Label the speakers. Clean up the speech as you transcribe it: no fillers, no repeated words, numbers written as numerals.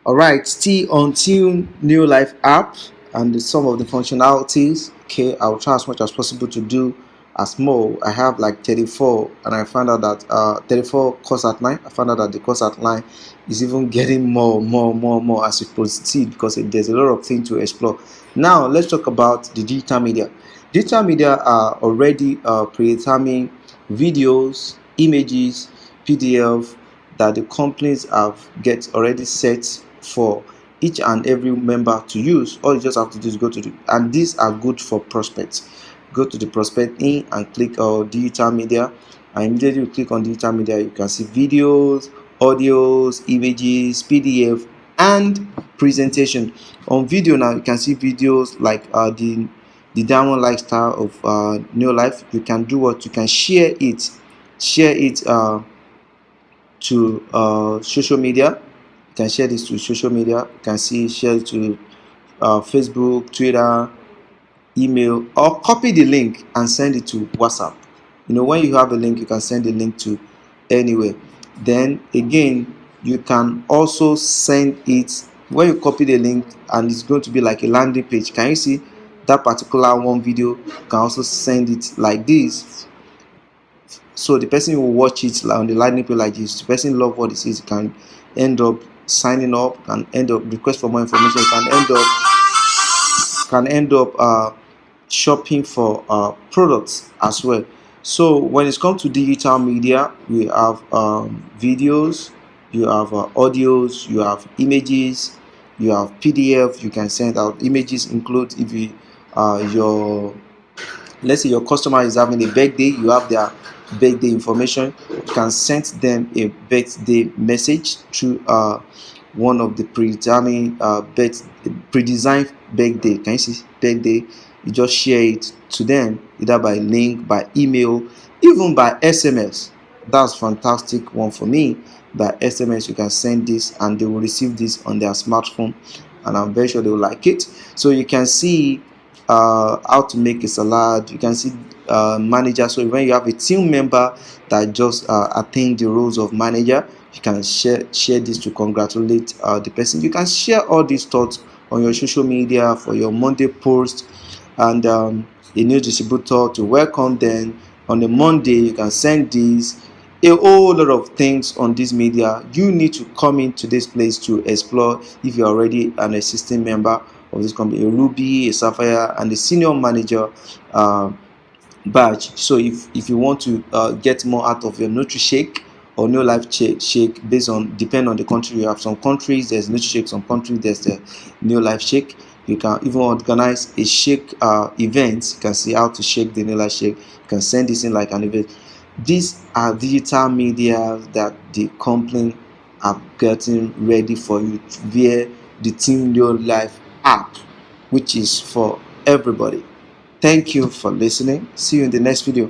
Speaker 1: Alright, still on Neolife app and some of the functionalities. Okay, I'll try as much as possible to do as more. I have like 34, and I found out that 34 course outline. I found out that the course outline is even getting more as we proceed, because there's a lot of things to explore. Now let's talk about the digital media. Digital media are already predetermined videos, images, PDF that the companies have get already set for each and every member to use. All you just have to do is go to and these are good for prospects. Go to the prospect in and click digital media, and immediately you click on digital media, you can see videos, audios, images, PDF, and presentation. On video now, you can see videos like the diamond lifestyle of Neolife. You can do what? You can share it to social media. You can share this to social media. You can share it to Facebook, Twitter, email, or copy the link and send it to WhatsApp. When you have a link, you can send the link to anywhere. Then again, you can also send it when you copy the link, and it's going to be like a landing page. Can you see that particular one video? You can also send it like this, so the person will watch it on the landing page like this. The person love what it is, can end up signing up, can end up request for more information, can end up shopping for products as well. So when it comes to digital media, we have videos, you have audios, you have images, you have PDF. You can send out images. Include if you let's say your customer is having a birthday, you have their birthday information. You can send them a birthday message through one of the predesigned birthday. Can you see birthday? You just share it to them either by link, by email, even by SMS. That's fantastic one for me. By SMS, you can send this and they will receive this on their smartphone, and I'm very sure they will like it. So you can see how to make a salad. You can see manager. So when you have a team member that just attained the roles of manager, you can share this to congratulate the person. You can share all these thoughts on your social media for your Monday post, and a new distributor to welcome them on a Monday. You can send this, a whole lot of things on this media. You need to come into this place to explore if you're already an existing member of this company, a Ruby, a Sapphire, and a senior manager badge. So if you want to get more out of your NutriShake or Neolife shake, based on depend on the country. You have some countries there's NutriShake, some countries there's the Neolife shake. You can even organize a shake event. You can see how to shake the Neolife shake. You can send this in like an event. These are digital media that the company are getting ready for you via the Team Neolife app, which is for everybody. Thank you for listening. See you in the next video.